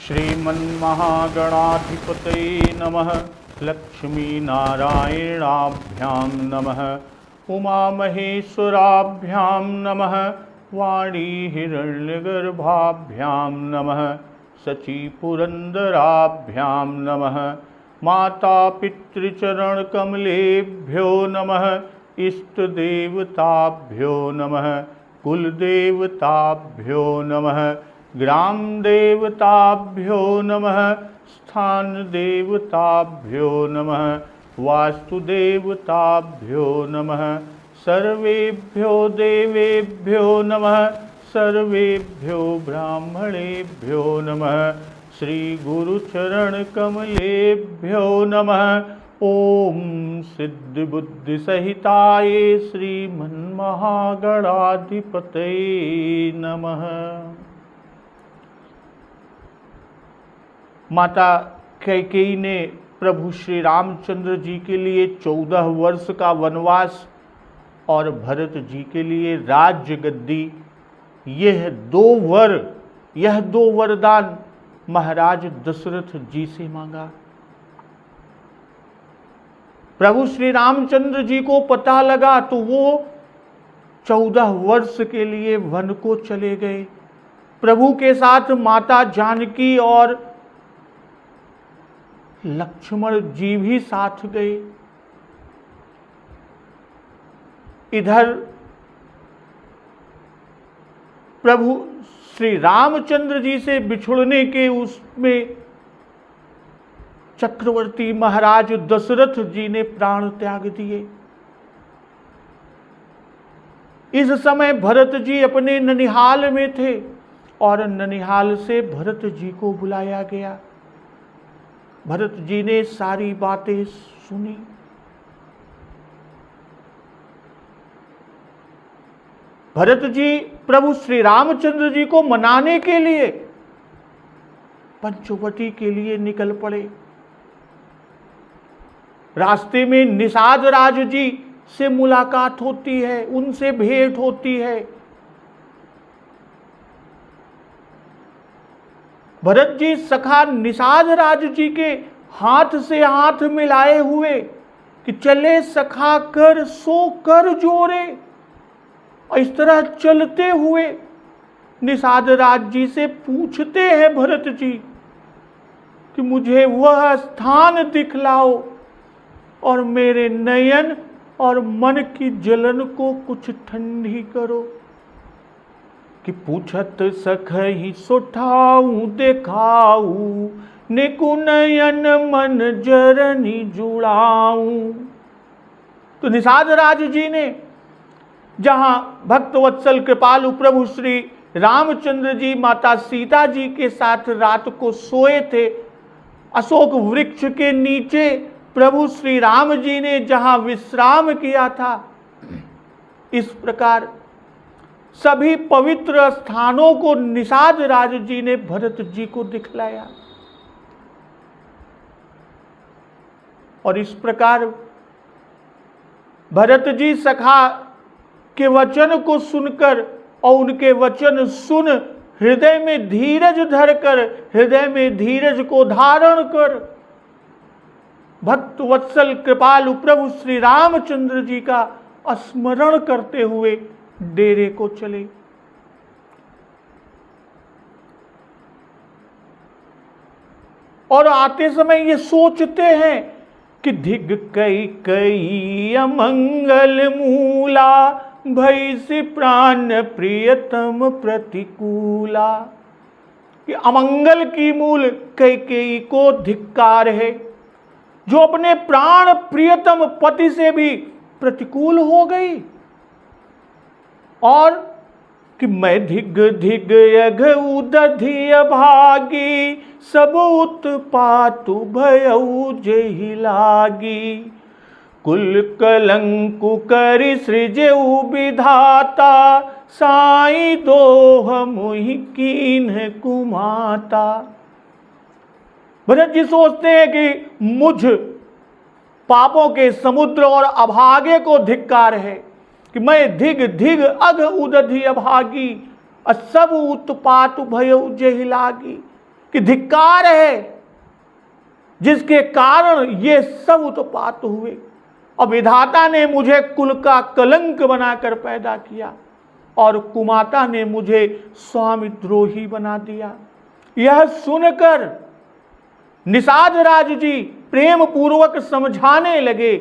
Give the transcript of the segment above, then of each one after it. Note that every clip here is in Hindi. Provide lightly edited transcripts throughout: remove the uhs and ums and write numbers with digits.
श्रीमन्महागणाधिपतये नमः। लक्ष्मीनारायणाभ्यां नमः। उमामहेश्वराभ्यां नमः। वाणीहिरण्यगर्भाभ्यां नमः। शचीपुरन्दराभ्यां नमः। मातापितृचरणकमलेभ्यो नमः। इष्टदेवताभ्यो नमः। कुलदेवताभ्यो नमः। ग्रामदेवताभ्यो नमः। स्थानदेवताभ्यो नमः। वास्तुदेवताभ्यो नमः। सर्वेभ्यो देवेभ्यो नमः। सर्वेभ्यो ब्राह्मणेभ्यो नमः। श्रीगुरुचरणकमलेभ्यो नमः। ओम सिद्धिबुद्धिसहिताय श्रीमन्महागणाधिपतये नमः। माता कैकेयी ने प्रभु श्री रामचंद्र जी के लिए 14 वर्ष का वनवास और भरत जी के लिए राज्य गद्दी, यह दो वरदान महाराज दशरथ जी से मांगा। प्रभु श्री रामचंद्र जी को पता लगा तो वो 14 वर्ष के लिए वन को चले गए। प्रभु के साथ माता जानकी और लक्ष्मण जी भी साथ गए। इधर प्रभु श्री रामचंद्र जी से बिछुड़ने के उसमें चक्रवर्ती महाराज दशरथ जी ने प्राण त्याग दिए। इस समय भरत जी अपने ननिहाल में थे और ननिहाल से भरत जी को बुलाया गया। भरत जी ने सारी बातें सुनी। भरत जी प्रभु श्री रामचंद्र जी को मनाने के लिए पंचवटी के लिए निकल पड़े। रास्ते में निषाद राज जी से मुलाकात होती है, उनसे भेंट होती है। भरत जी सखा निषाद राज जी के हाथ से हाथ मिलाए हुए कि चले सखा कर सो कर जोड़े, और इस तरह चलते हुए निषाद राज जी से पूछते हैं भरत जी कि मुझे वह स्थान दिखलाओ और मेरे नयन और मन की जलन को कुछ ठंडी करो। कि पूछत सखहि सोठाऊं देखाऊं, निकु नयन मन जरनी जुड़ाऊं। तो निषाद राज जी ने जहां भक्तवत्सल कृपालु प्रभु श्री रामचंद्र जी माता सीता जी के साथ रात को सोए थे, अशोक वृक्ष के नीचे प्रभु श्री राम जी ने जहां विश्राम किया था, इस प्रकार सभी पवित्र स्थानों को निषाद राज जी ने भरत जी को दिखलाया। और इस प्रकार भरत जी सखा के वचन को सुनकर और उनके वचन सुन हृदय में धीरज धरकर, हृदय में धीरज को धारण कर भक्त वत्सल कृपालु प्रभु श्री रामचंद्र जी का स्मरण करते हुए डेरे को चले। और आते समय ये सोचते हैं कि धिग कई कई अमंगल मूला, भैसी प्राण प्रियतम प्रतिकूला। कि अमंगल की मूल कैकेयी को धिक्कार है, जो अपने प्राण प्रियतम पति से भी प्रतिकूल हो गई। और कि मैं धिग धिग यघ उदधि अभागी, सब उत्पातु भयउ जेहि लागी। कुल कलंकु करि सृजेउ विधाता, साई दोह मुहि कीन्ह कुमाता। भरत जी सोचते हैं कि मुझ पापों के समुद्र और अभागे को धिक्कार है कि मैं धिग धिग अघ उदधि अभागी, सब उत्पात भय जेहि लागी। कि धिक्कार है जिसके कारण ये सब उत्पात हुए। और विधाता ने मुझे कुल का कलंक बनाकर पैदा किया और कुमाता ने मुझे स्वामी द्रोही बना दिया। यह सुनकर निषाद राज जी प्रेम पूर्वक समझाने लगे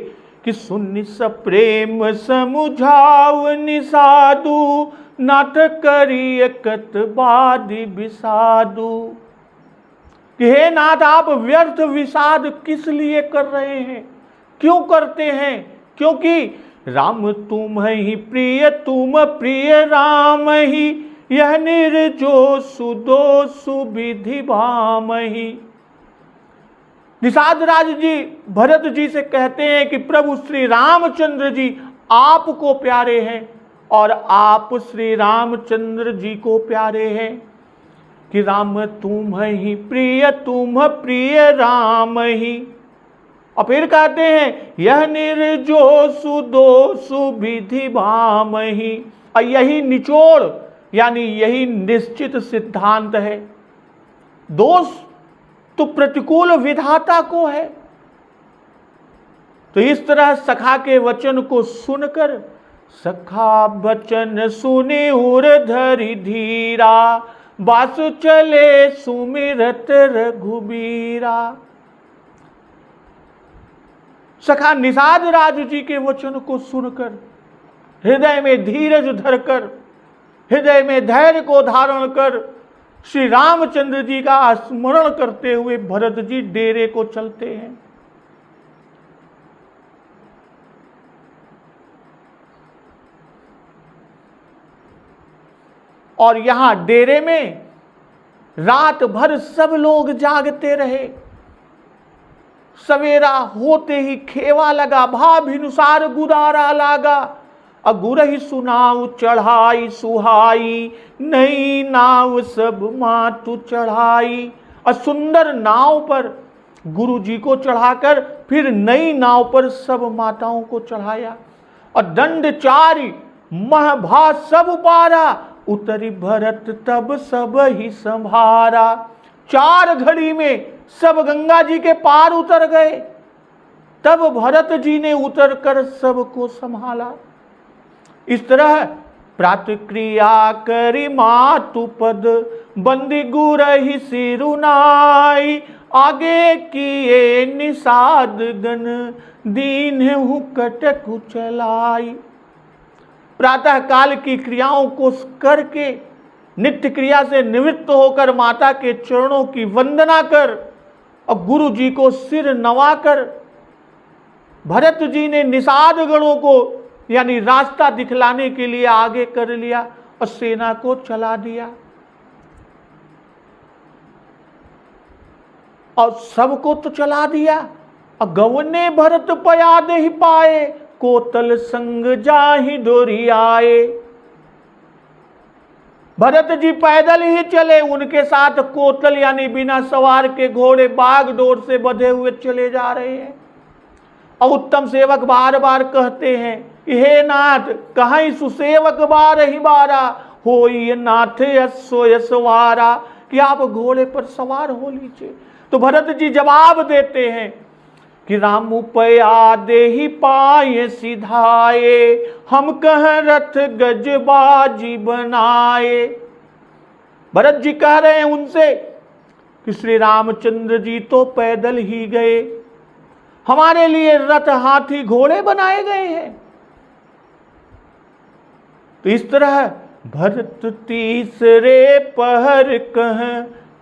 कि सुन सब प्रेम समुझाव निषादु, नाथ करिय कतबादि विषादु। कि हे नाथ, आप व्यर्थ विषाद किस लिए कर रहे हैं, क्यों करते हैं? क्योंकि राम तुम ही प्रिय, तुम प्रिय राम ही, यह निर्जो सुदोषु विधि भाम ही। निषाद राज जी भरत जी से कहते हैं कि प्रभु श्री रामचंद्र जी आपको प्यारे हैं और आप श्री रामचंद्र जी को प्यारे हैं। कि राम तुम ही प्रिय, तुम प्रिय राम ही। और फिर कहते हैं यह निर्जो सुदोषु विधि भाम ही। और यही निचोड़ यानी यही निश्चित सिद्धांत है। दोष तो प्रतिकूल विधाता को है। तो इस तरह सखा के वचन को सुनकर सखा वचन सुने उर धरि धीरा, बास चले सुमिरत रघुबीरा। सखा निषाद राज जी के वचन को सुनकर हृदय में धीरज धरकर, हृदय में धैर्य को धारण कर श्री रामचंद्र जी का स्मरण करते हुए भरत जी डेरे को चलते हैं। और यहां डेरे में रात भर सब लोग जागते रहे। सवेरा होते ही खेवा लगा, भाभिनुसार गुदारा लागा। अगुरहि सुनाव चढ़ाई सुहाई, नई नाव सब मातु चढ़ाई। और सुंदर नाव पर गुरु जी को चढ़ाकर फिर नई नाव पर सब माताओं को चढ़ाया। और दंडचारी महभा सब पारा, उतरी भरत तब सब ही संभारा। 4 घड़ी में सब गंगा जी के पार उतर गए। तब भरत जी ने उतरकर सबको संभाला। इस तरह प्रातक्रिया करी मातु पद, बंदी गुरहि सिरुनाई। आगे किए निषाद गण, दीन हुकट कुचलाई। प्रातः काल की क्रियाओं को करके नित्य क्रिया से निवृत्त होकर माता के चरणों की वंदना कर और गुरु जी को सिर नवाकर भरत जी ने निषाद गणों को यानी रास्ता दिखलाने के लिए आगे कर लिया और सेना को चला दिया। और सबको तो चला दिया। और गवने भरत पयाद ही पाए, कोतल संग जाहि डोरी आए। भरत जी पैदल ही चले, उनके साथ कोतल यानी बिना सवार के घोड़े बागडोर से बंधे हुए चले जा रहे हैं। और उत्तम सेवक बार बार कहते हैं, हे नाथ कहीं सुसेवक बार ही बारा, हो ये नाथ यशो यशवारा। कि आप घोड़े पर सवार हो लीजिए। तो भरत जी जवाब देते हैं कि राम पया दे ही पाए सिधाए, हम कह रथ गजबाजी बनाए। भरत जी कह रहे हैं उनसे कि श्री रामचंद्र जी तो पैदल ही गए, हमारे लिए रथ हाथी घोड़े बनाए गए हैं। तो इस तरह भरत तीसरे पहर कह,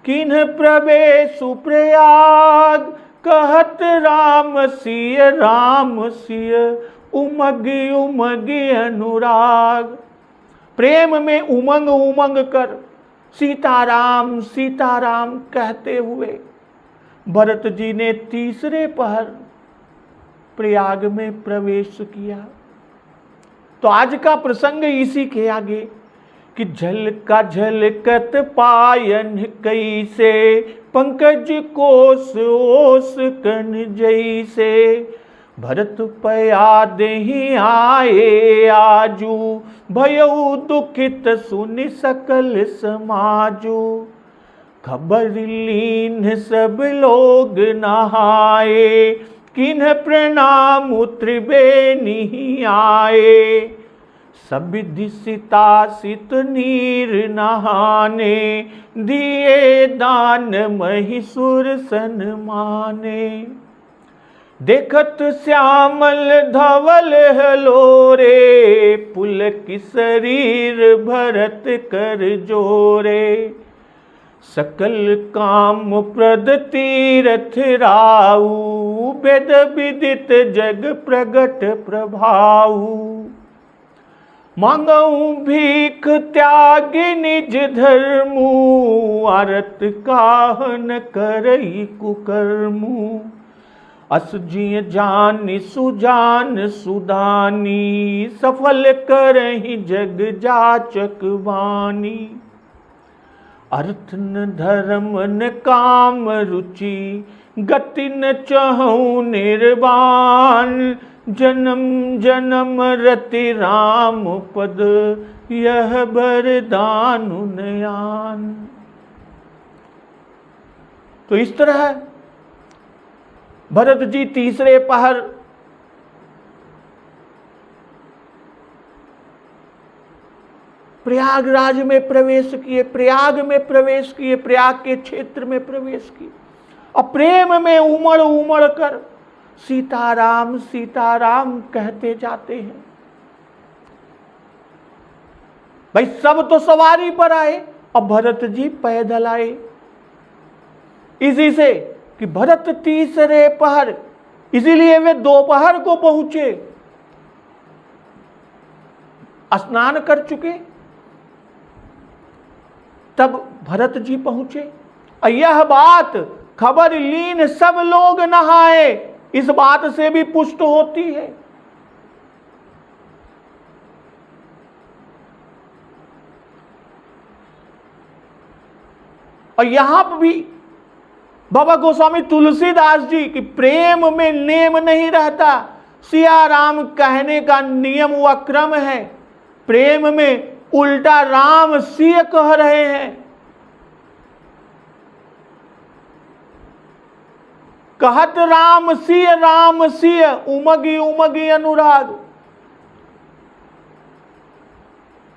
किन्ह प्रवेशु प्रयाग। कहत राम सिय उमगी उमगी अनुराग। प्रेम में उमंग उमंग कर सीताराम सीताराम कहते हुए भरत जी ने तीसरे पहर प्रयाग में प्रवेश किया। तो आज का प्रसंग इसी के आगे कि झलका झलकत पायन कैसे, पंकज कोस ओस कन जैसे। भरत पया देहि आए आजू, भयउ दुखित सुनि सकल समाजू। खबर लीन सब लोग नहाए, किन्ह प्रणाम त्रिबे नहीं आए। सब दिसिता सित नीर नहाने, दिए दान महिषुर सन माने। देखत श्यामल धवल हलोरे, पुलक शरीर भरत कर जोरे। सकल काम प्रद तीरथ राऊ, वेद विदित जग प्रगट प्रभाऊ। मांगऊ भीख त्याग निज धर्मु, आरत काहन करई कुकर्मु। अस जिय जानि सुजान सुदानी, सफल करहि जग जाचक वाणी। अर्थ न धर्म न काम रुचि, गति न चहु निर्वाण। जन्म जन्म रति राम पद, यह वरदान नयान। तो इस तरह भरत जी तीसरे पहर प्रयागराज में प्रवेश किए, प्रयाग में प्रवेश किए, प्रयाग के क्षेत्र में प्रवेश किए और प्रेम में उमड़ उमड़ कर सीताराम सीताराम कहते जाते हैं। भाई सब तो सवारी पर आए और भरत जी पैदल आए। इसी से कि भरत तीसरे पहर, इसीलिए वे दोपहर को पहुंचे, स्नान कर चुके, तब भरत जी पहुंचे। और यह बात खबर लीन सब लोग नहाए, इस बात से भी पुष्ट होती है। और यहां पर भी बाबा गोस्वामी तुलसीदास जी की प्रेम में नेम नहीं रहता, सिया राम कहने का नियम व क्रम है। प्रेम में उल्टा राम सिय कह रहे हैं। कहत राम सिय उमगी उमगी अनुराग।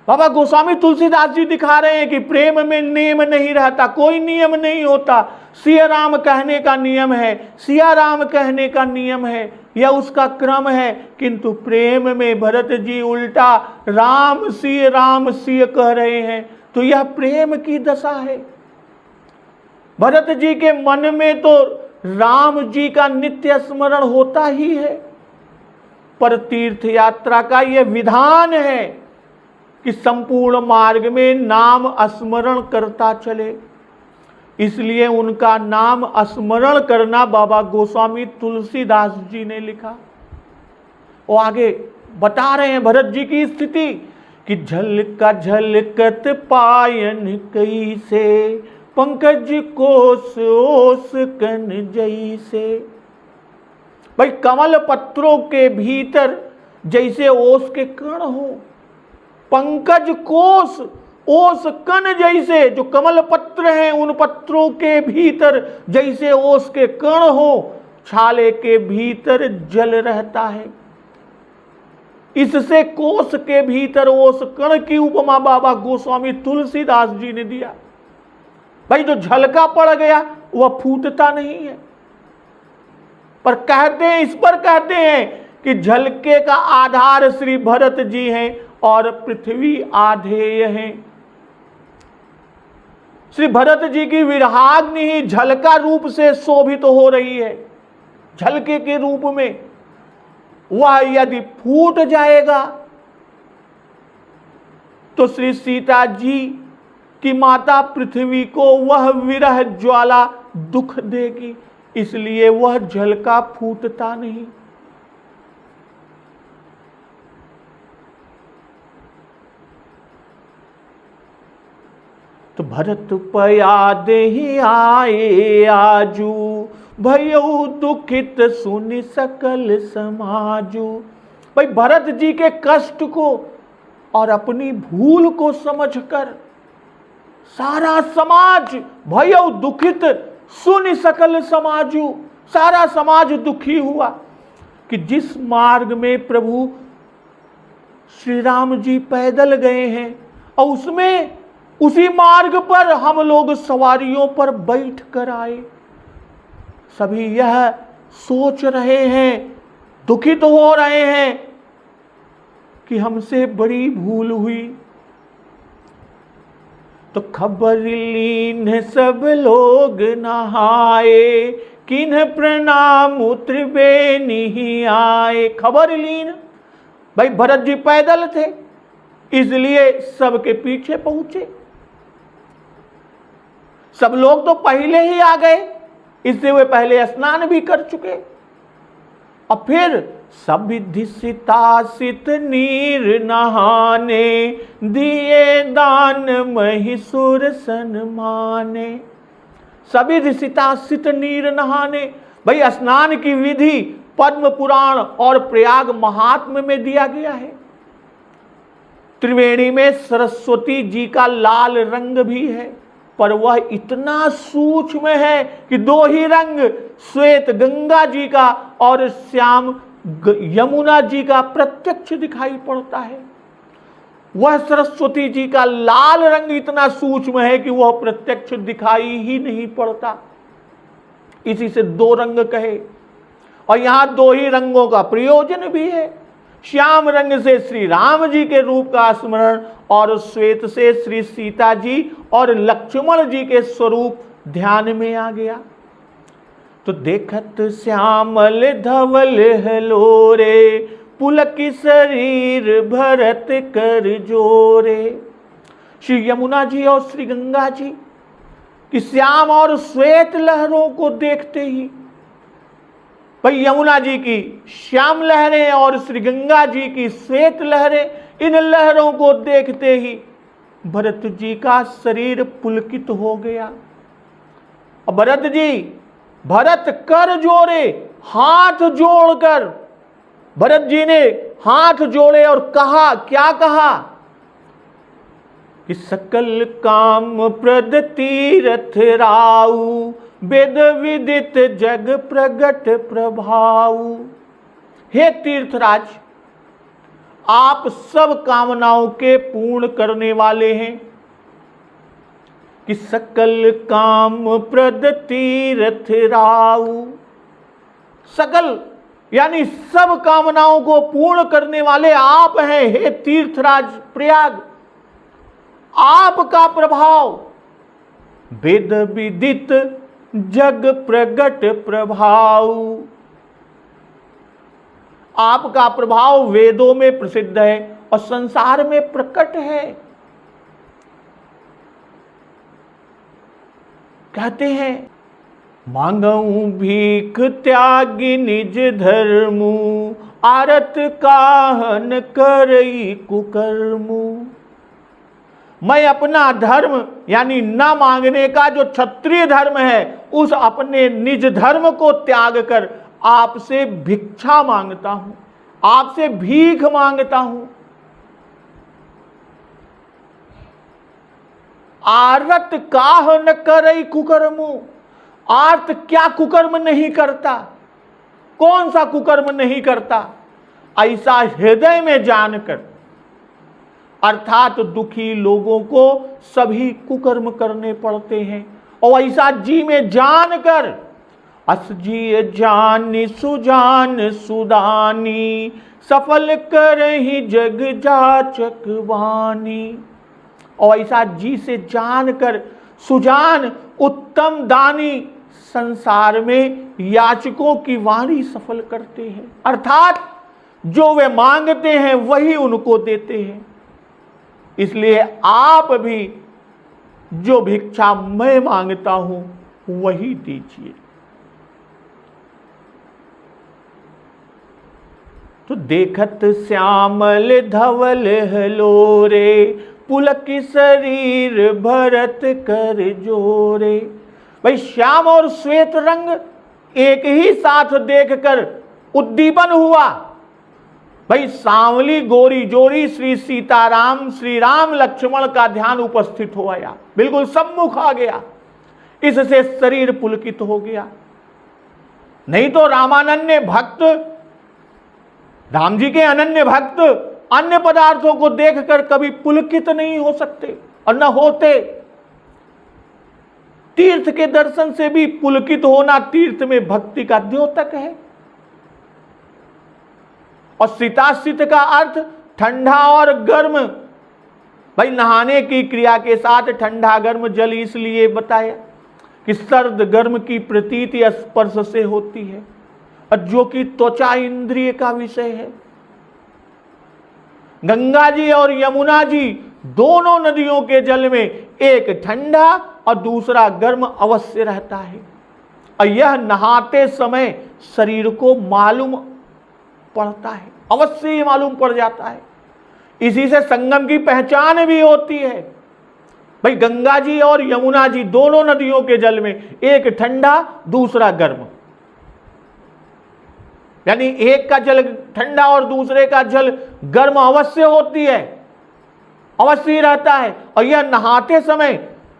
बाबा गोस्वामी तुलसीदास जी दिखा रहे हैं कि प्रेम में नेम नहीं रहता, कोई नियम नहीं होता। सिया राम कहने का नियम है, सिया राम कहने का नियम है, यह उसका क्रम है। किंतु प्रेम में भरत जी उल्टा राम सिय कह रहे हैं। तो यह प्रेम की दशा है। भरत जी के मन में तो राम जी का नित्य स्मरण होता ही है, पर तीर्थ यात्रा का यह विधान है कि संपूर्ण मार्ग में नाम स्मरण करता चले। इसलिए उनका नाम स्मरण करना बाबा गोस्वामी तुलसीदास जी ने लिखा। वो आगे बता रहे हैं भरत जी की स्थिति कि झलका झलकत पायन कैसे, पंकज कोस ओस कन जैसे। भाई कमल पत्रों के भीतर जैसे ओस के कण हो, पंकज कोस ओस कण जैसे, जो कमल पत्र हैं उन पत्रों के भीतर जैसे ओस के कण हो, छाले के भीतर जल रहता है। इससे कोस के भीतर ओस कण की उपमा बाबा गोस्वामी तुलसीदास जी ने दिया। भाई जो झलका पड़ गया वह फूटता नहीं है, पर कहते हैं, इस पर कहते हैं कि झलके का आधार श्री भरत जी हैं और पृथ्वी आधेय है। श्री भरत जी की विरहाग्नि ही झलका रूप से शोभित हो रही है। झलके के रूप में वह यदि फूट जाएगा तो श्री सीता जी की माता पृथ्वी को वह विरह ज्वाला दुख देगी, इसलिए वह झलका फूटता नहीं। तो भरत पयाद ही आए आजू, भयऊ दुखित सुनि सकल समाजू। भाई भरत जी के कष्ट को और अपनी भूल को समझकर सारा समाज भयो दुखित सुन सकल समाजू, सारा समाज दुखी हुआ कि जिस मार्ग में प्रभु श्री राम जी पैदल गए हैं और उसमें उसी मार्ग पर हम लोग सवारियों पर बैठ कर आए। सभी यह सोच रहे हैं, दुखित हो रहे हैं कि हमसे बड़ी भूल हुई। तो खबर लीन सब लोग नहाए, किन्ह प्रणाम उतरबे नहीं आए। खबर लीन, भाई भरत जी पैदल थे इसलिए सबके पीछे पहुंचे। सब लोग तो पहले ही आ गए, इससे वे पहले स्नान भी कर चुके। और फिर सब विधि सितासित नीर नहाने, दिए दान महिषुर सन्माने। सभी सितासित नीर नहाने, भाई स्नान की विधि पद्म पुराण और प्रयाग महात्म्य में दिया गया है। त्रिवेणी में सरस्वती जी का लाल रंग भी है, पर वह इतना सूक्ष्म है कि दो ही रंग श्वेत गंगा जी का और श्याम यमुना जी का प्रत्यक्ष दिखाई पड़ता है। वह सरस्वती जी का लाल रंग इतना सूक्ष्म है कि वह प्रत्यक्ष दिखाई ही नहीं पड़ता, इसी से दो रंग कहे। और यहां दो ही रंगों का प्रयोजन भी है। श्याम रंग से श्री राम जी के रूप का स्मरण और श्वेत से श्री सीता जी और लक्ष्मण जी के स्वरूप ध्यान में आ गया। तो देखत श्यामल धवल हलोरे, पुलक शरीर भरत कर जोरे। श्री यमुना जी और श्री गंगा जी की श्याम और श्वेत लहरों को देखते ही, भाई यमुना जी की श्याम लहरें और श्री गंगा जी की श्वेत लहरें, इन लहरों को देखते ही भरत जी का शरीर पुलकित हो गया। और भरत कर जोड़े, हाथ जोड़कर भरत जी ने हाथ जोड़े और कहा, क्या कहा कि सकल काम प्रद तीरथ राऊ, वेद विदित जग प्रगट प्रभाऊ। हे तीर्थराज, आप सब कामनाओं के पूर्ण करने वाले हैं। कि सकल काम प्रद तीरथ राऊ, सकल यानी सब कामनाओं को पूर्ण करने वाले आप हैं। हे तीर्थराज प्रयाग, आपका प्रभाव वेद विदित जग प्रगट प्रभाव, आपका प्रभाव वेदों में प्रसिद्ध है और संसार में प्रकट है। कहते हैं, मांगऊ भीख त्यागी निज धर्मु, आरत काहन करई कुकर्मु। मैं अपना धर्म यानी न मांगने का जो क्षत्रिय धर्म है, उस अपने निज धर्म को त्याग कर आपसे भिक्षा मांगता हूं, आपसे भीख मांगता हूं। आरत काह न करई कुकर्मु, आर्त क्या कुकर्म नहीं करता, कौन सा कुकर्म नहीं करता, ऐसा हृदय में जानकर, अर्थात दुखी लोगों को सभी कुकर्म करने पड़ते हैं, और ऐसा जी में जानकर, अस जी जानी सुजान सुदानी, सफल करहि जग जाचक वाणी। और ऐसा जी से जानकर सुजान उत्तम दानी संसार में याचकों की वाणी सफल करते हैं, अर्थात जो वे मांगते हैं वही उनको देते हैं। इसलिए आप भी जो भिक्षा मैं मांगता हूं वही दीजिए। तो देखत श्यामल धवल हलोरे, पुलक शरीर भरत कर जोरे। भाई श्याम और श्वेत रंग एक ही साथ देखकर उद्दीपन हुआ भाई सांवली गोरी जोड़ी श्री सीताराम श्री राम लक्ष्मण का ध्यान उपस्थित हो आया, बिल्कुल सम्मुख आ गया। इससे शरीर पुलकित हो गया। नहीं तो रामानन्य भक्त, राम जी के अनन्य भक्त अन्य पदार्थों को देखकर कभी पुलकित नहीं हो सकते और न होते। तीर्थ के दर्शन से भी पुलकित होना तीर्थ में भक्ति का द्योतक है। और शीताशीत का अर्थ ठंडा और गर्म। भाई नहाने की क्रिया के साथ ठंडा गर्म जल इसलिए बताया कि सर्द गर्म की प्रतीति स्पर्श से होती है और जो कि त्वचा इंद्रिय का विषय है। गंगा जी और यमुना जी दोनों नदियों के जल में एक ठंडा और दूसरा गर्म अवश्य रहता है और यह नहाते समय शरीर को मालूम पड़ता है, अवश्य ही मालूम पड़ जाता है। इसी से संगम की पहचान भी होती है। भाई गंगा जी और यमुना जी दोनों नदियों के जल में एक ठंडा दूसरा गर्म, यानी एक का जल ठंडा और दूसरे का जल गर्म अवश्य होती है, अवश्य ही रहता है और यह नहाते समय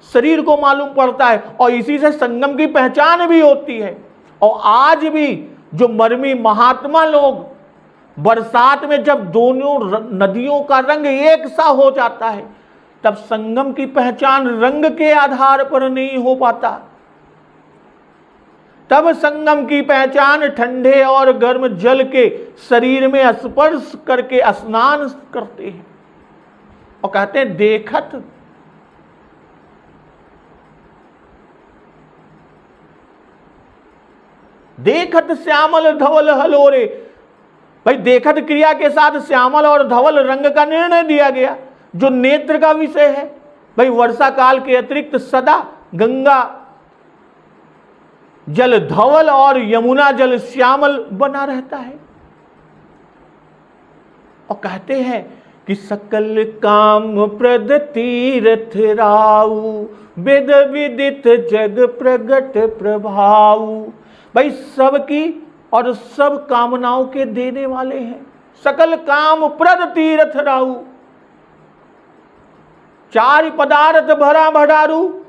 शरीर को मालूम पड़ता है और इसी से संगम की पहचान भी होती है। और आज भी जो मर्मी महात्मा लोग बरसात में जब दोनों नदियों का रंग एक सा हो जाता है तब संगम की पहचान रंग के आधार पर नहीं हो पाता। तब संगम की पहचान ठंडे और गर्म जल के शरीर में स्पर्श करके स्नान करते हैं और कहते हैं देखत देखत श्यामल धवल हलोरे। भाई देखत क्रिया के साथ श्यामल और धवल रंग का निर्णय दिया गया जो नेत्र का विषय है। भाई वर्षा काल के अतिरिक्त सदा गंगा जल धवल और यमुना जल श्यामल बना रहता है। और कहते हैं कि सकल काम प्रद तीर्थ राऊ वेद विदित जग प्रगट प्रभाऊ। भाई सबकी और सब कामनाओं के देने वाले हैं। सकल काम प्रद तीर्थ राऊ, चार पदार्थ भरा भडारू,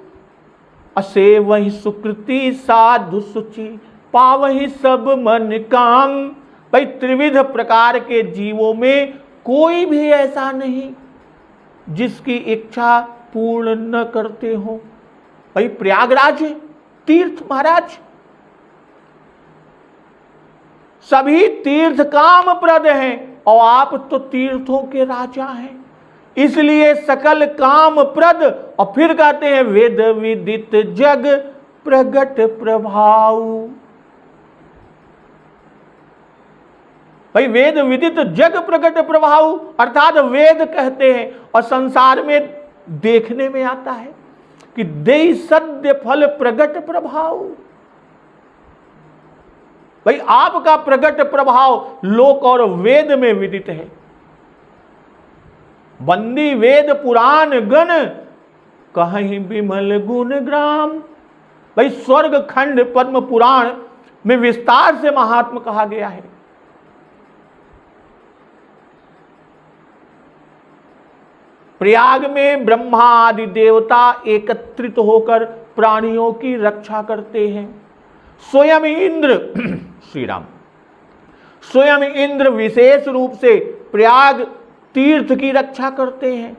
असे वही सुकृति साधु सुचि पावही सब मन काम। भाई त्रिविध प्रकार के जीवों में कोई भी ऐसा नहीं जिसकी इच्छा पूर्ण न करते हो। भाई प्रयागराज तीर्थ महाराज सभी तीर्थ काम प्रद हैं और आप तो तीर्थों के राजा हैं, इसलिए सकल काम प्रद। और फिर कहते हैं वेद विदित जग प्रगट प्रभाव। भाई वेद विदित जग प्रगट प्रभाव अर्थात वेद कहते हैं और संसार में देखने में आता है कि देई सद्य फल प्रगट प्रभाव। भाई आपका प्रगट प्रभाव लोक और वेद में विदित है। बंदी वेद पुराण गण कहीं विमल गुण ग्राम। भाई स्वर्ग खंड पद्म पुराण में विस्तार से महात्मा कहा गया है। प्रयाग में ब्रह्मा आदि देवता एकत्रित होकर प्राणियों की रक्षा करते हैं। स्वयं इंद्र श्री राम स्वयं इंद्र विशेष रूप से प्रयाग तीर्थ की रक्षा करते हैं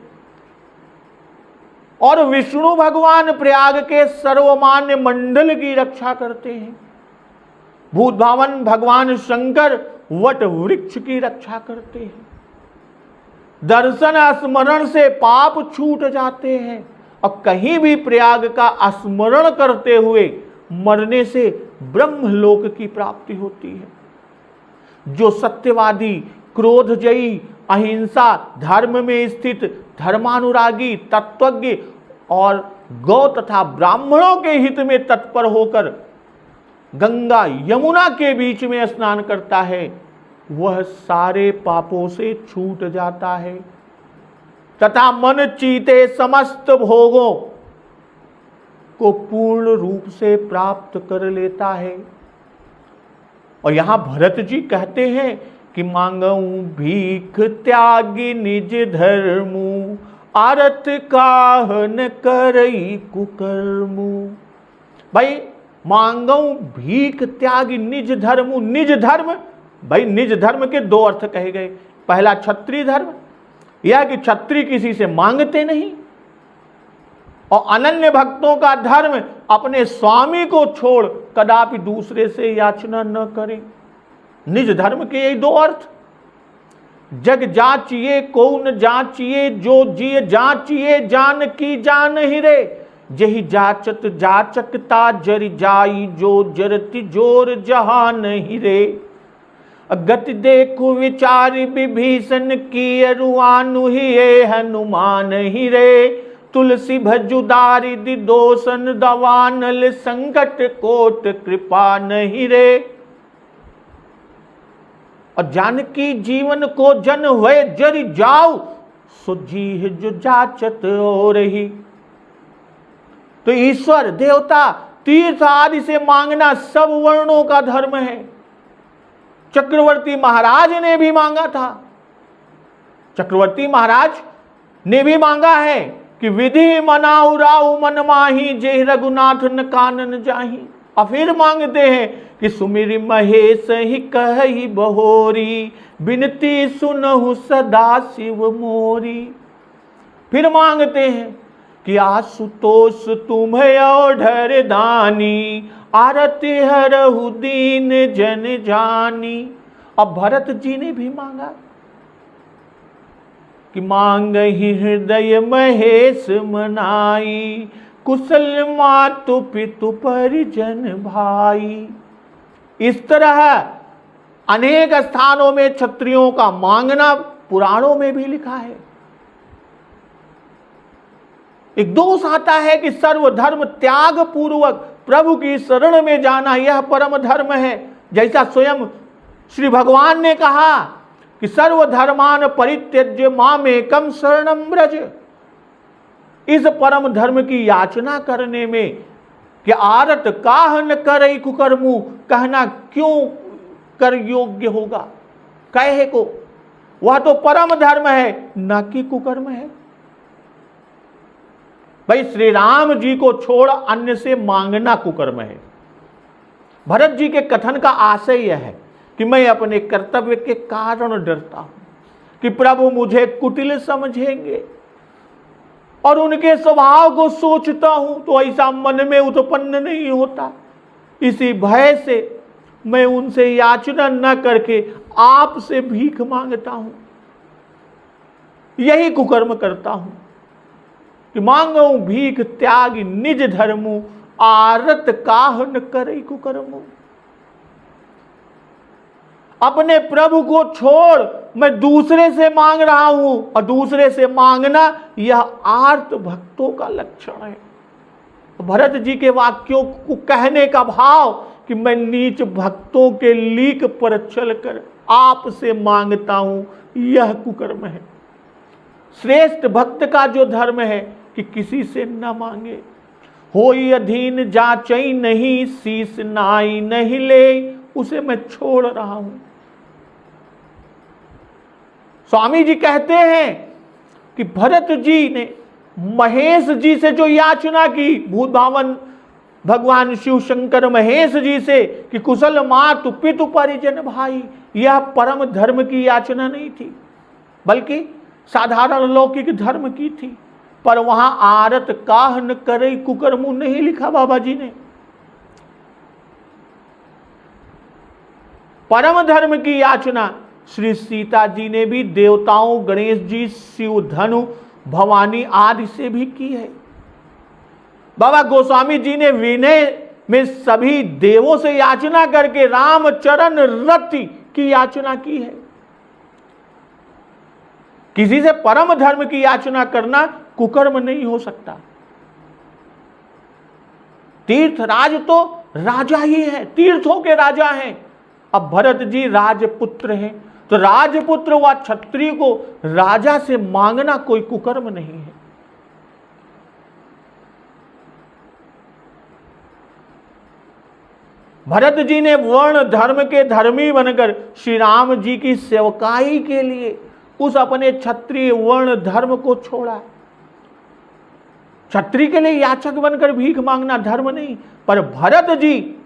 और विष्णु भगवान प्रयाग के सर्वमान्य मंडल की रक्षा करते हैं। भूत भावन भगवान शंकर वट वृक्ष की रक्षा करते हैं। दर्शन स्मरण से पाप छूट जाते हैं और कहीं भी प्रयाग का स्मरण करते हुए मरने से ब्रह्मलोक की प्राप्ति होती है। जो सत्यवादी, क्रोधजयी, अहिंसा, धर्म में स्थित, धर्मानुरागी, तत्वज्ञ और गौ तथा ब्राह्मणों के हित में तत्पर होकर गंगा यमुना के बीच में स्नान करता है वह सारे पापों से छूट जाता है तथा मन चीते समस्त भोगों को पूर्ण रूप से प्राप्त कर लेता है। और यहां भरत जी कहते हैं कि मांगऊं भीख त्यागी निज धर्मु, आरत काहन करई कुकर्मु। भाई मांगऊं भीख त्यागी निज धर्मु, निज धर्म, भाई निज धर्म के दो अर्थ कहे गए। पहला क्षत्रिय धर्म, यह कि क्षत्रिय किसी से मांगते नहीं, और अनन्य भक्तों का धर्म अपने स्वामी को छोड़ कदापि दूसरे से याचना न करें। निज धर्म के यही दो अर्थ। जग जाचिए कौन जाचिए, जो जिय जाचिए जान की जान ही रे। जही जाचत जाचकता जर जाई, जो जरति जोर जहान ही रे। गति देखो विचार विभीषण की, अरुआनु ही हनुमान ही रे। तुलसी भजुदारी दिदोषण, दवानल संकट कोट कृपा नहीं रे। और जानकी जीवन को जन हुए जरि जाऊ, सो जीह जो जाचत हो रही। तो ईश्वर देवता तीर्थ आदि से मांगना सब वर्णों का धर्म है। चक्रवर्ती महाराज ने भी मांगा था, चक्रवर्ती महाराज ने भी मांगा है कि विधि मनाऊ राऊ मन माही, जे रघुनाथ न कानन जाही। और फिर मांगते हैं कि सुमिर महेश ही कहि बहोरी, बिनती सुनहु सदा शिव मोरी। फिर मांगते हैं कि आशुतोष तुम्हें औढ़र दानी, आरती हरहु दीन जन जानी। अब भरत जी ने भी मांगा कि मांगहि हृदय महेश मनाई, कुशल मातु पितु परिजन भाई। इस तरह अनेक स्थानों में क्षत्रियों का मांगना पुराणों में भी लिखा है। एक दोष आता है कि सर्वधर्म त्याग पूर्वक प्रभु की शरण में जाना यह परम धर्म है। जैसा स्वयं श्री भगवान ने कहा कि सर्वधर्मान परित्यज्य मामेकम शरणं व्रज। इस परम धर्म की याचना करने में कि आरत काह न करई कुकर्मु, कहना क्यों कर योग्य होगा, कहे को वह तो परम धर्म है न कि कुकर्म है। भाई श्री राम जी को छोड़ अन्य से मांगना कुकर्म है। भरत जी के कथन का आशय यह है कि मैं अपने कर्तव्य के कारण डरता हूं कि प्रभु मुझे कुटिल समझेंगे, और उनके स्वभाव को सोचता हूं तो ऐसा मन में उत्पन्न नहीं होता। इसी भय से मैं उनसे याचना न करके आपसे भीख मांगता हूं, यही कुकर्म करता हूं कि मांगू भीख त्याग निज धर्मु, आरत काह न करई कुकर्मु। अपने प्रभु को छोड़ मैं दूसरे से मांग रहा हूं, और दूसरे से मांगना यह आर्त भक्तों का लक्षण है। भरत जी के वाक्यों को कहने का भाव कि मैं नीच भक्तों के लीक पर चलकर आपसे मांगता हूं, यह कुकर्म है। श्रेष्ठ भक्त का जो धर्म है कि किसी से न मांगे। होई अधीन जाचई नहीं, शीस नाई नहीं ले, उसे मैं छोड़ रहा हूं। स्वामी जी कहते हैं कि भरत जी ने महेश जी से जो याचना की, भूत भावन भगवान शिव शंकर महेश जी से कि कुशल मातु पितु परिजन भाई, यह परम धर्म की याचना नहीं थी, बल्कि साधारण लौकिक धर्म की थी। पर वहां आरत काह न करे कुकर्मु नहीं लिखा बाबा जी ने। परम धर्म की याचना श्री सीता जी ने भी देवताओं गणेश जी, शिव धनु, भवानी आदि से भी की है। बाबा गोस्वामी जी ने विनय में सभी देवों से याचना करके रामचरण रति की याचना की है। किसी से परम धर्म की याचना करना कुकर्म नहीं हो सकता। तीर्थराज तो राजा ही है, तीर्थों के राजा हैं। अब भरत जी राजपुत्र हैं, तो राजपुत्र व क्षत्रिय को राजा से मांगना कोई कुकर्म नहीं है। भरत जी ने वर्ण धर्म के धर्मी बनकर श्री राम जी की सेवकाई के लिए उस अपने क्षत्रिय वर्ण धर्म को छोड़ा। क्षत्रिय के लिए याचक बनकर भीख मांगना धर्म नहीं, पर भरत जी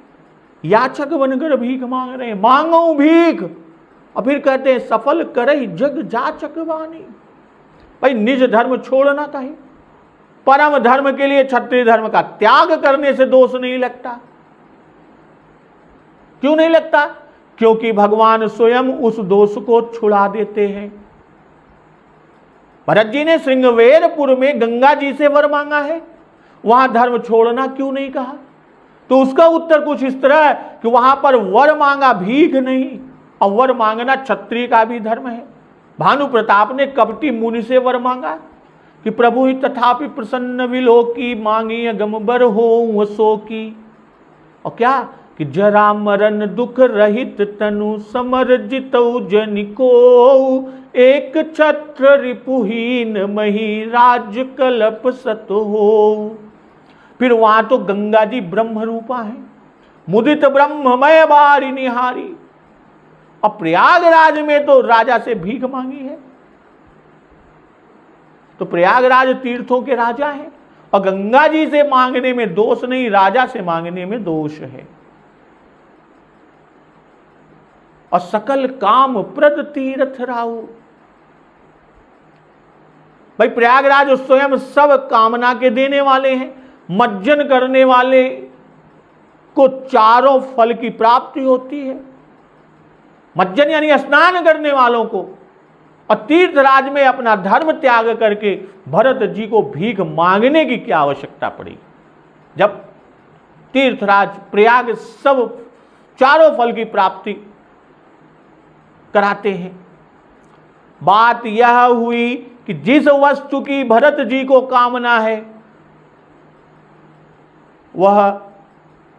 याचक बनकर भीख मांग रहे हैं, मांगो भीख, और फिर कहते हैं सफल करे जग जाचक वाणी। भाई निज धर्म छोड़ना कहे, परम धर्म के लिए क्षत्रिय धर्म का त्याग करने से दोष नहीं लगता। क्यों नहीं लगता? क्योंकि भगवान स्वयं उस दोष को छुड़ा देते हैं। भरत जी ने श्रृंगवेरपुर में गंगा जी से वर मांगा है, वहां धर्म छोड़ना क्यों नहीं कहा? तो उसका उत्तर कुछ इस तरह है कि वहां पर वर मांगा, भीख नहीं, और वर मांगना क्षत्रिय का भी धर्म है। भानु प्रताप ने कपटी मुनि से वर मांगा कि प्रभु ही तथापि प्रसन्न विलोकी, मांगी अगम बर हो सो की। और क्या कि जरा मरण दुख रहित तनु समर्जितौ जनिको, एक छत्र रिपुहीन मही राज कल्प सत हो। फिर वहां तो गंगा जी ब्रह्म रूपा है, मुदित ब्रह्ममय बारी निहारी। और प्रयागराज में तो राजा से भीख मांगी है। तो प्रयागराज तीर्थों के राजा हैं, और गंगा जी से मांगने में दोष नहीं, राजा से मांगने में दोष है। और सकल काम प्रद तीर्थ राहु। भाई प्रयागराज स्वयं सब कामना के देने वाले हैं। मज्जन करने वाले को चारों फल की प्राप्ति होती है। मज्जन यानी स्नान करने वालों को। और तीर्थराज में अपना धर्म त्याग करके भरत जी को भीख मांगने की क्या आवश्यकता पड़ी, जब तीर्थराज प्रयाग सब चारों फल की प्राप्ति कराते हैं। बात यह हुई कि जिस वस्तु की भरत जी को कामना है वह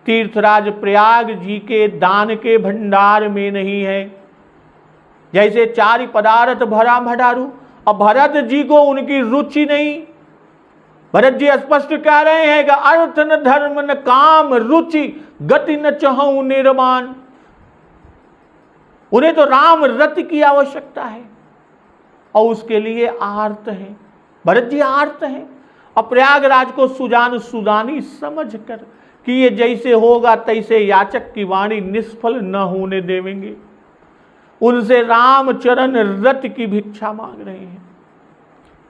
तीर्थराज प्रयाग जी के दान के भंडार में नहीं है। जैसे 4 पदार्थ भरा भंडारू, और भरत जी को उनकी रुचि नहीं। भरत जी स्पष्ट कह रहे हैं कि अर्थ न धर्म न काम रुचि, गति न चहु निर्वाण। उन्हें तो राम रति की आवश्यकता है, और उसके लिए आर्त है। भरत जी आर्त हैं, और प्रयागराज को सुजान सुदानी समझकर कि ये जैसे होगा तैसे याचक की वाणी निष्फल न होने देवेंगे, उनसे रामचरण रति की भिक्षा मांग रहे हैं।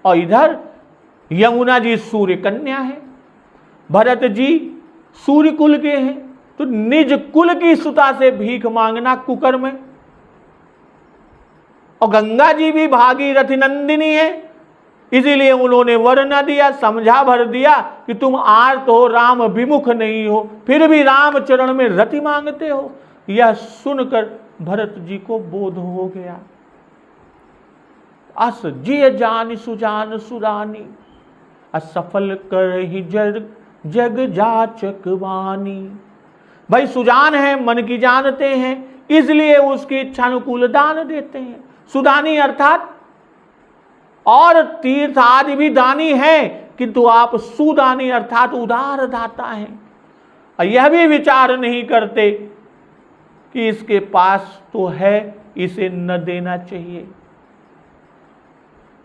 और इधर यमुना जी सूर्य कन्या है, भरत जी सूर्य कुल के हैं, तो निज कुल की सुता से भीख मांगना कुकर्म है। और गंगा जी भी भागीरथी नंदिनी है, इसीलिए उन्होंने वर न दिया, समझा भर दिया कि तुम आर्त हो, राम विमुख नहीं हो, फिर भी रामचरण में रति मांगते हो। यह सुनकर भरत जी को बोध हो गया। अस जिय जान सुजान सुरानी, असफल कर ही जग जाचक वाणी। भाई सुजान है, मन की जानते हैं, इसलिए उसकी इच्छानुकूल दान देते हैं। सुदानी अर्थात और तीर्थ आदि भी दानी है, किंतु आप सुदानी अर्थात उदार दाता हैं। और यह भी विचार नहीं करते कि इसके पास तो है, इसे न देना चाहिए।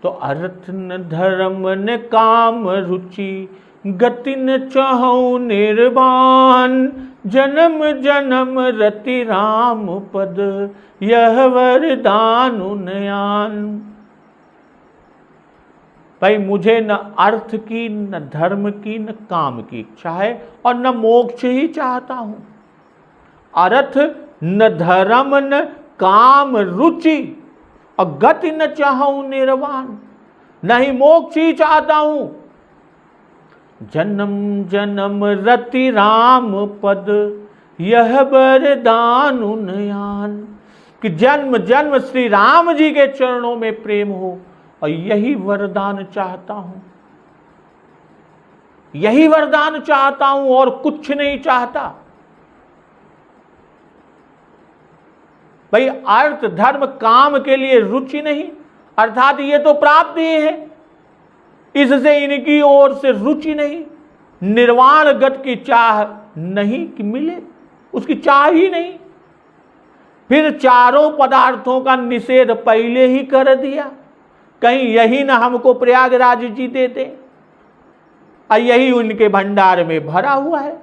तो अर्थ न धर्म न काम रुचि, गति न चहु निर्वाण। जन्म जन्म रति राम पद, यह वरदान नयान। भाई मुझे न अर्थ की, न धर्म की, न काम की इच्छा है, और न मोक्ष ही चाहता हूं। अर्थ न धर्म न काम रुचि, और गति न चाहूं निर्वाण। नहीं मोक्ष ही चाहता हूं। जन्म जन्म रति राम पद, यह वरदान नयान। कि जन्म जन्म श्री राम जी के चरणों में प्रेम हो, और यही वरदान चाहता हूं, यही वरदान चाहता हूं, और कुछ नहीं चाहता। भाई अर्थ धर्म काम के लिए रुचि नहीं, अर्थात ये तो प्राप्ति है, इससे इनकी ओर से रुचि नहीं। निर्वाण गत की चाह नहीं कि मिले, उसकी चाह ही नहीं। फिर चारों पदार्थों का निषेध पहले ही कर दिया, कहीं यही ना हमको प्रयागराज जी देते, और यही उनके भंडार में भरा हुआ है।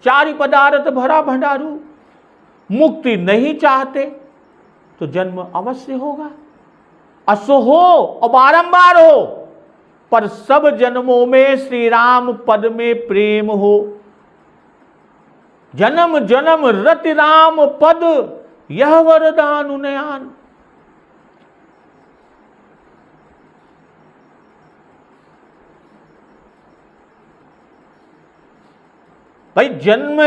चार पदार्थ भरा भंडारू। मुक्ति नहीं चाहते तो जन्म अवश्य होगा, असो हो और बारंबार हो, पर सब जन्मों में श्री राम पद में प्रेम हो। जन्म जन्म रति राम पद, यह वरदान उनयान। भाई जन्म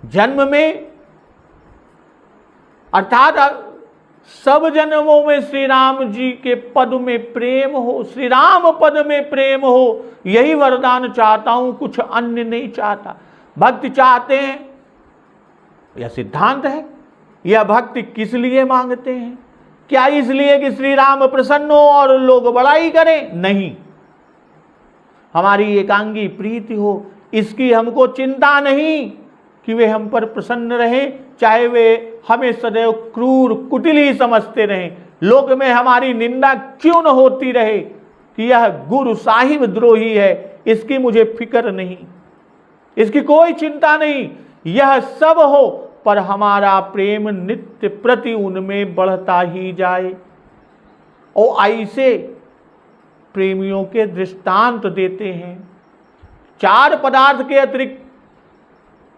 जन्म में अर्थात सब जन्मों में श्री राम जी के पद में प्रेम हो, श्री राम पद में प्रेम हो, यही वरदान चाहता हूं, कुछ अन्य नहीं चाहता। भक्ति चाहते हैं, यह सिद्धांत है। यह भक्ति किस लिए मांगते हैं? क्या इसलिए कि श्री राम प्रसन्न हो और लोग बड़ाई करें? नहीं, हमारी एकांगी प्रीति हो, इसकी हमको चिंता नहीं कि वे हम पर प्रसन्न रहें, चाहे वे हमें सदैव क्रूर कुटिल ही समझते रहें, लोक में हमारी निंदा क्यों न होती रहे कि यह गुरु साहिब द्रोही है, इसकी मुझे फिक्र नहीं, इसकी कोई चिंता नहीं। यह सब हो, पर हमारा प्रेम नित्य प्रति उनमें बढ़ता ही जाए। और ऐसे प्रेमियों के दृष्टांत देते हैं। चार पदार्थ के अतिरिक्त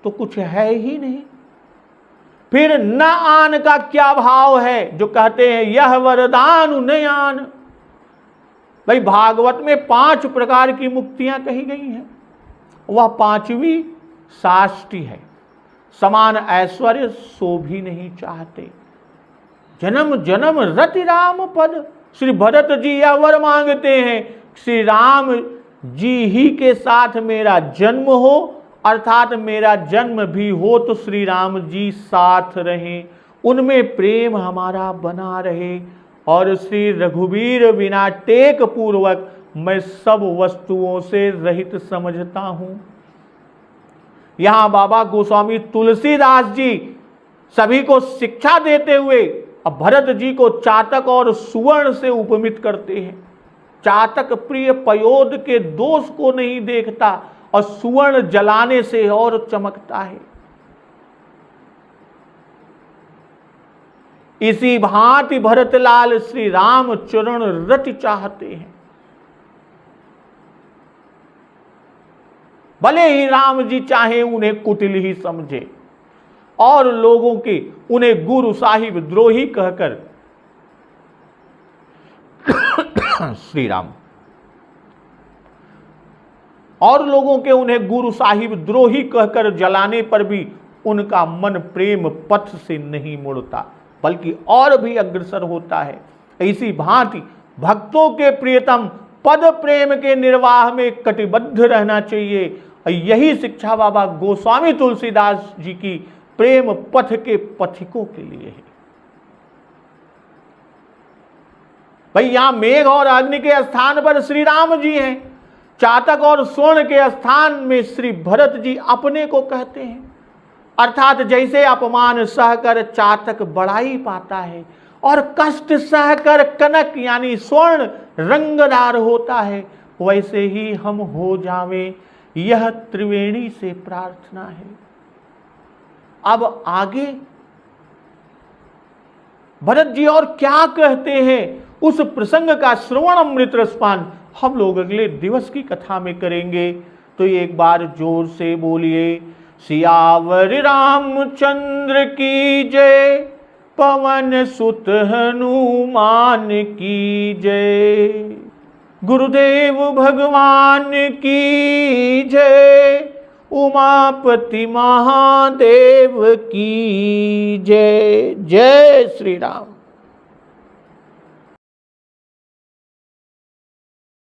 तो कुछ है ही नहीं। फिर न आन का क्या भाव है जो कहते हैं यह वरदान उनयान। भाई भागवत में 5 प्रकार की मुक्तियां कही गई हैं, वह 5वीं साष्टी है। समान ऐश्वर्य सो भी नहीं चाहते। जन्म जन्म रति राम पद, श्री भरत जी यह वर मांगते हैं, श्री राम जी ही के साथ मेरा जन्म हो, अर्थात मेरा जन्म भी हो तो श्री राम जी साथ रहें, उनमें प्रेम हमारा बना रहे, और श्री रघुवीर बिना टेक पूर्वक मैं सब वस्तुओं से रहित समझता हूं। यहां बाबा गोस्वामी तुलसीदास जी सभी को शिक्षा देते हुए अब भरत जी को चातक और सुवर्ण से उपमित करते हैं। चातक प्रिय पयोद के दोष को नहीं देखता और सुवर्ण जलाने से और चमकता है। इसी भांति भरतलाल श्री राम चरण रति चाहते हैं। भले ही राम जी चाहे उन्हें कुटिल ही समझे और लोगों के उन्हें गुरु साहिब द्रोही कहकर श्री राम और लोगों के उन्हें गुरु साहिब द्रोही कहकर जलाने पर भी उनका मन प्रेम पथ से नहीं मुड़ता, बल्कि और भी अग्रसर होता है। इसी भांति भक्तों के प्रियतम पद प्रेम के निर्वाह में कटिबद्ध रहना चाहिए। यही शिक्षा बाबा गोस्वामी तुलसीदास जी की प्रेम पथ के पथिकों के लिए है। भाई यहां मेघ और अग्नि के स्थान पर श्री राम जी हैं, चातक और स्वर्ण के स्थान में श्री भरत जी अपने को कहते हैं। अर्थात जैसे अपमान सहकर चातक बड़ाई पाता है और कष्ट सहकर कनक यानी स्वर्ण रंगदार होता है, वैसे ही हम हो जावें, यह त्रिवेणी से प्रार्थना है। अब आगे भरत जी और क्या कहते हैं, उस प्रसंग का श्रवण अमृत रसपान हम लोग अगले दिवस की कथा में करेंगे। तो एक बार जोर से बोलिए, सियावर रामचंद्र की जय, पवन सुत हनुमान की जय, गुरुदेव भगवान की जय, उमापति महादेव की जय। जय श्री राम।